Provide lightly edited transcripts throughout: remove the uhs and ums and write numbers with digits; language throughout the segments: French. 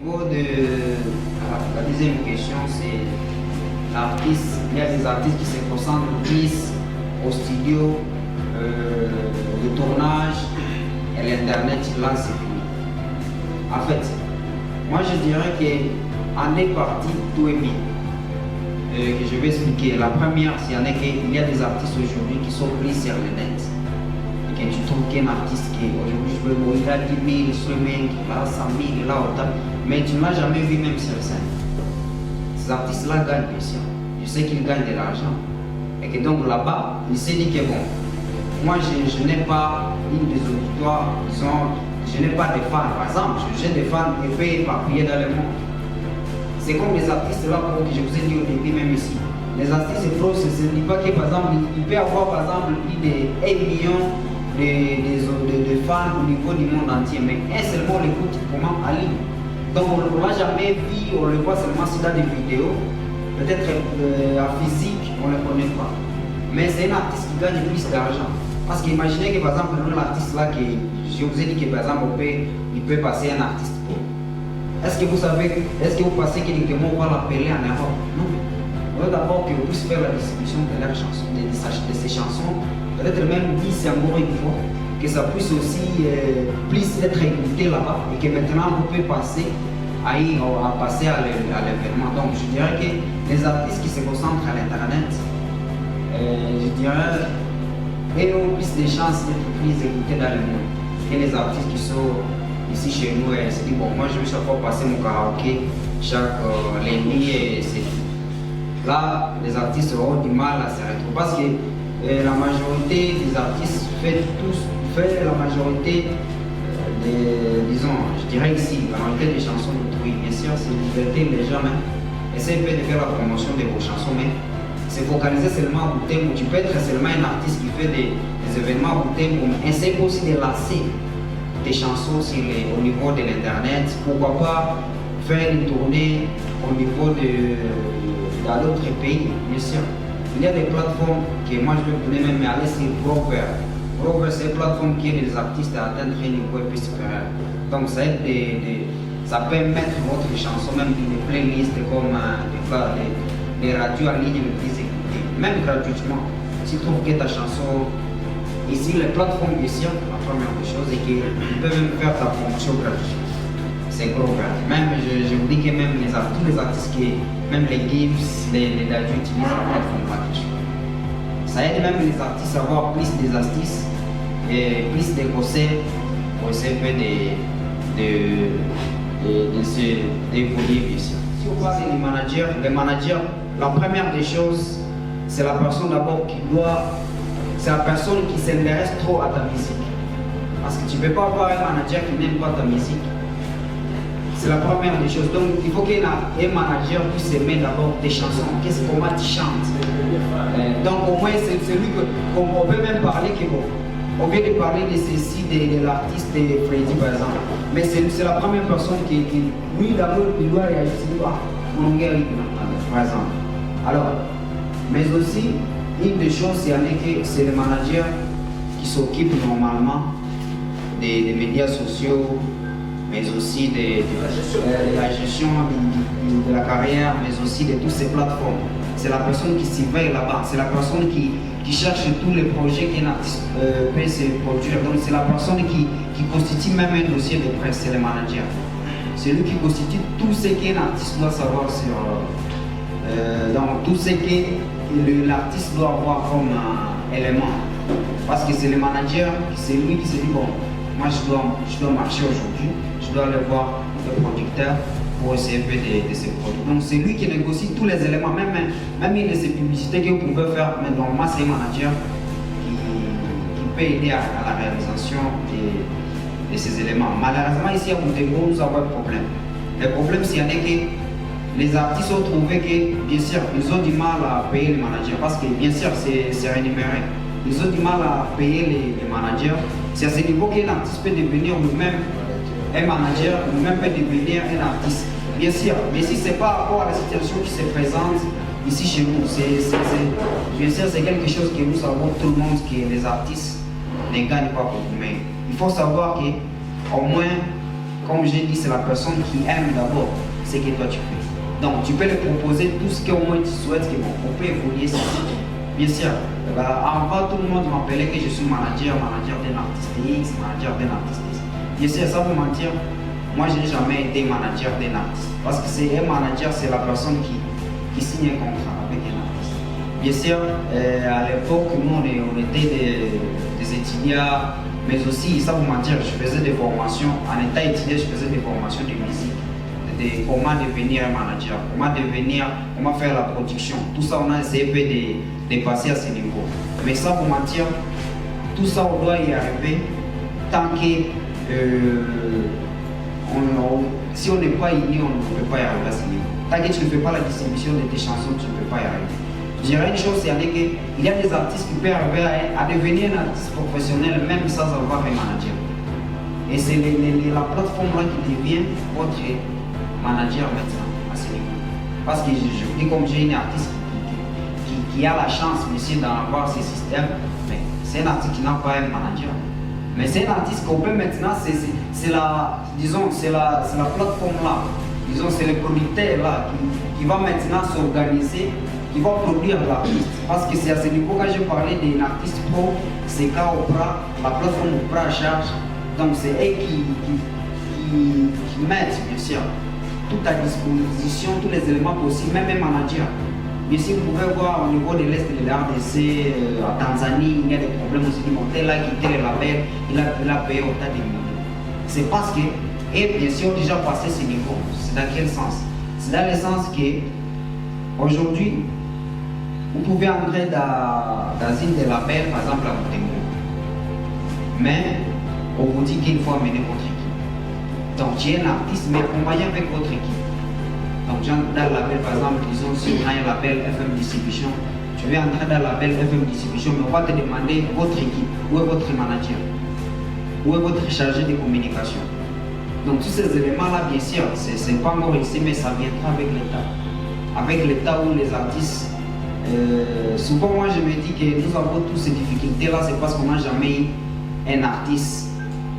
niveau de la deuxième question, c'est l'artiste. Il y a des artistes qui se concentrent plus au studio, le tournage et l'internet, là c'est fini. En fait, moi je dirais qu'en est parti tout est bien. Que je vais expliquer. La première, c'est qu'il y a des artistes aujourd'hui qui sont pris sur le net. Et que tu trouves qu'un artiste qui aujourd'hui, je veux voir, il a 10 000 semaines, il a 100 000, il a autant, mais tu ne l'as jamais vu même sur scène. Ces artistes-là gagnent bien sûr. Je sais qu'ils gagnent de l'argent. Et que donc là-bas, il s'est dit que bon, moi je n'ai pas une des auditoires, disons, je n'ai pas de fans. Par exemple, j'ai des fans qui peuvent éparpiller dans le monde. C'est comme les artistes là que je vous ai dit au début, même ici. Les artistes pro, ce ne dit pas que par exemple, il peut avoir par exemple plus de 1 million de fans au niveau du monde entier, mais un seulement on l'écoute comment en ligne. Donc on ne l'a jamais vu, on le voit seulement dans des vidéos, peut-être en physique, on ne le connaît pas. Mais c'est un artiste qui gagne plus d'argent. Parce qu'imaginez que par exemple, l'artiste là, je vous ai dit que par exemple, il peut passer un artiste pro. Est-ce que vous savez, est-ce que vous pensez que on va l'appeler en Europe? Non. On veut d'abord que vous puissiez faire la distribution de leurs chansons, de ces chansons, peut-être même 10 amours une fois, que ça puisse aussi plus être écouté là-bas et que maintenant vous pouvez passer à l'événement. Donc je dirais que les artistes qui se concentrent à l'internet, je dirais, ils ont plus de chances d'être plus écoutés dans le monde que les artistes qui sont ici chez nous. Et c'est dit bon, moi je vais chaque fois passer mon karaoké chaque lundi et c'est tout. Là, les artistes auront du mal à se retrouver parce que la majorité des artistes fait la majorité disons, je dirais ici, la majorité des chansons d'autrui. Bien sûr, c'est une liberté, les gens essayent de faire la promotion de vos chansons, mais c'est focalisé seulement à Butembo. Tu peux être seulement un artiste qui fait des événements à Butembo, mais essaye aussi de lancer des chansons au niveau de l'internet. Pourquoi pas faire une tournée au niveau dans d'autres pays, bien sûr. Il y a des plateformes que moi je vais donner même aller sur Grover. Grover, c'est une plateforme qui aide les artistes à atteindre un niveau plus supérieur. Donc ça aide ça peut mettre votre chanson même dans des playlists comme des radios en ligne les plus écoutées, même gratuitement. Si tu trouves que ta chanson ici, les plateformes ici, la première des choses est qu'ils peuvent même faire ta promotion gratuitement. C'est Grover. Même je vous dis que même tous les artistes même les Gibbs, les Dadju utilisent la plateforme gratuitement. Ça aide même les artistes à avoir plus des astuces et plus de conseils pour essayer d'évoluer bien sûr. Si on parle des managers, les managers, la première des choses, c'est la personne d'abord c'est la personne qui s'intéresse trop à ta musique. Parce que tu ne peux pas avoir un manager qui n'aime pas ta musique. C'est la première des choses. Donc il faut qu'un manager puisse aimer d'abord tes chansons. Comment tu chantes. Donc au moins c'est celui qu'on peut même parler que bon. On vient de parler de ceci, de l'artiste de Freddy par exemple. Mais c'est la première personne qui lui d'abord il doit réagir. Mon gars, par exemple. Alors, mais aussi, une des choses, c'est le manager qui s'occupe normalement des médias sociaux, mais aussi de la gestion de la carrière, mais aussi de toutes ces plateformes. C'est la personne qui surveille là-bas, c'est la personne qui cherche tous les projets qu'un artiste peut se produire. Donc c'est la personne qui constitue même un dossier de presse, c'est le manager. C'est lui qui constitue tout ce qu'un artiste doit savoir sur donc tout ce que l'artiste doit avoir comme élément. Parce que c'est le manager, c'est lui qui se dit bon, moi je dois marcher aujourd'hui, je dois aller voir le producteur pour essayer de se produire. Donc c'est lui qui négocie tous les éléments, même une de ces publicités que vous pouvez faire, mais normalement c'est un manager qui peut aider à la réalisation de ces éléments. Malheureusement ici à Butembo, nous avons un problème. Le problème c'est que les artistes ont trouvé que, bien sûr, ils ont du mal à payer les managers parce que, bien sûr, c'est rémunéré. Ils ont du mal à payer les managers. C'est à ce niveau qu'un artiste peut devenir lui-même un manager, lui-même peut devenir un artiste. Bien sûr, mais si ce n'est pas rapport à la situation qui se présente ici chez nous, bien sûr, c'est quelque chose que nous savons tout le monde que les artistes ne gagnent pas beaucoup. Mais il faut savoir qu'au moins, comme j'ai dit, c'est la personne qui aime d'abord ce que toi tu fais. Donc tu peux lui proposer tout ce qu'au moins tu souhaites, que bon, on peut évoluer ça. Bien sûr, avant tout le monde m'appelait que je suis manager d'un artiste X, manager d'un artiste X. Bien sûr, ça vous mentir, moi je n'ai jamais été manager d'un artiste. Parce que c'est un manager, c'est la personne qui signe un contrat avec un artiste. Bien sûr, à l'époque, nous on était des étudiants, mais aussi, ça vous mentir, je faisais des formations, en état étudiant, je faisais des formations de musique. Comment devenir un manager, comment faire la production. Tout ça, on a essayé de passer à ce niveau. Mais sans vous mentir, tout ça, on doit y arriver tant que si on n'est pas uni, on ne peut pas y arriver à ce niveau. Tant que tu ne fais pas la distribution de tes chansons, tu ne peux pas y arriver. Je dirais une chose, c'est qu'il y a des artistes qui peuvent arriver à devenir un artiste professionnel même sans avoir un manager. Et c'est la plateforme là qui devient votre manager maintenant à ce niveau. Parce que je dis comme j'ai une artiste qui a la chance monsieur d'en avoir ce système, mais c'est un artiste qui n'a pas un manager. Mais c'est un artiste qu'on peut maintenant, c'est la plateforme là, disons c'est le producteur là qui va maintenant s'organiser, qui va produire l'artiste. Parce que c'est à ce niveau quand je parlais d'un artiste pro, c'est quand Oprah, la plateforme Oprah charge, donc c'est eux qui mettent bien sûr tout à disposition, tous les éléments possibles, même un manager. Mais si vous pouvez voir au niveau de l'Est de la RDC, à Tanzanie, il y a des problèmes aussi. Tel a quitté le label, il a payé autant de millions. C'est parce que, et bien sûr, déjà passé ce niveau. C'est dans quel sens? C'est dans le sens que, aujourd'hui, vous pouvez entrer dans une des labels, par exemple à Montégo. Mais, on vous dit qu'il faut amener votre équipe. Donc, tu es un artiste, mais accompagné avec votre équipe. Donc, j'entre dans le label, par exemple, disons, si on a un label FM Distribution, tu veux entrer dans le label FM Distribution, mais on va te demander votre équipe, où est votre manager, où est votre chargé de communication. Donc, tous ces éléments-là, bien sûr, c'est pas encore ici, mais ça viendra avec l'État. Avec l'État où les artistes, souvent, moi, je me dis que nous avons toutes ces difficultés-là, c'est parce qu'on n'a jamais eu un artiste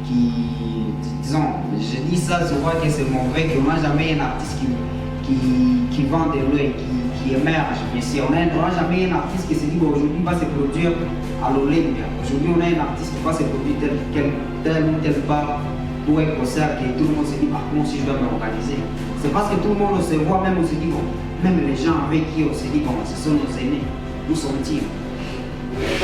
qui, disons, je dis ça, je vois que c'est mauvais, qu'on n'a jamais un artiste qui vend de l'œil, qui émerge. Mais si on n'a jamais un artiste qui se dit aujourd'hui va se produire à l'Olympia, aujourd'hui on a un artiste qui va se produire tel ou tel part pour un concert que tout le monde se dit par contre si je dois m'organiser. C'est parce que tout le monde se voit, même on se dit bon, même les gens avec qui on se dit bon, ce sont nos aînés, où sont-ils?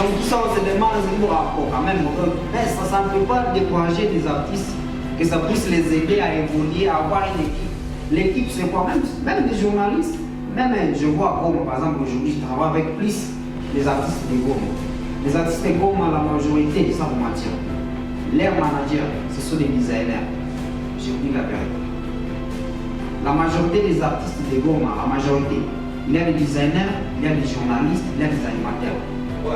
Donc tout ça on se demande, on se dit bon, quand même, mais ça ne peut pas décourager des artistes, que ça puisse les aider à évoluer, à avoir une équipe. L'équipe, c'est quoi? Même des journalistes. Même, je vois Goma, par exemple, aujourd'hui, je travaille avec plus les artistes de Goma. Les artistes de Goma, la majorité, ça vous mentir. Leurs managers, ce sont des designers. Je vous dis la vérité. La majorité des artistes de Goma, la majorité, il y a des designers, il y a des journalistes, il y a des animateurs.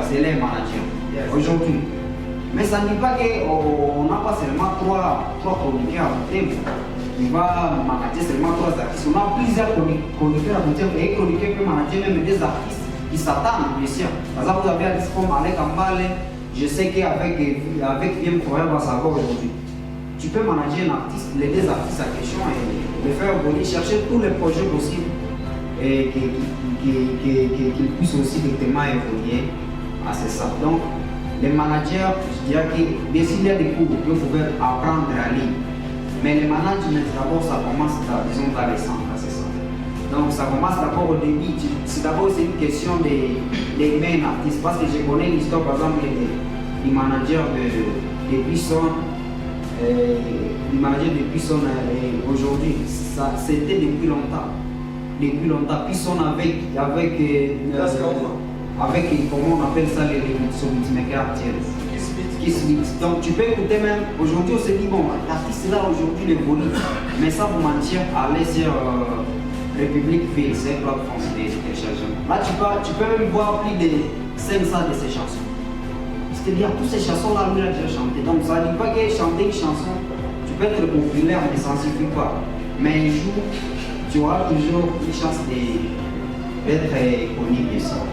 C'est les managers. Aujourd'hui. Mais ça ne dit pas qu'on n'a pas seulement trois chroniqueurs à côté. Il va manager seulement 3 artistes. On a plusieurs chroniqueurs à côté. Et chroniqueurs peuvent manager même des artistes qui s'attendent, bien sûr. Par exemple, vous avez un artiste comme Alec Ambale. Je sais qu'avec Bien Forever, va savoir aujourd'hui. Tu peux manager un artiste, les 2 artistes à question et le faire évoluer, chercher tous les projets possibles et qu'ils puissent aussi directement évoluer à ce ça. Donc, les managers, je dirais que bien sûr, il y a des cours que vous pouvez apprendre à lire. Mais le management, d'abord, ça commence disons, dans les centres, c'est ça. Donc, ça commence d'abord au début. C'est d'abord une question d'aimer un artiste. Parce que je connais l'histoire, par exemple, du manager de Buisson. Du manager de Buisson aujourd'hui. C'était depuis longtemps. Depuis longtemps. Buisson avec comment on appelle ça, les beatmakers actuels. Donc tu peux écouter même, aujourd'hui on se dit bon, l'artiste là aujourd'hui il évolue, mais sans vous mentir, aller sur République Ville, c'est une plateforme de téléchargement. Là tu peux même voir plus de 500 de ces chansons. C'est-à-dire toutes ces chansons là, lui il a déjà chanté. Donc ça ne dit pas que chanter une chanson, tu peux être populaire mais ça ne suffit pas. Mais un jour, tu auras toujours une chance d'être connu, bien sûr.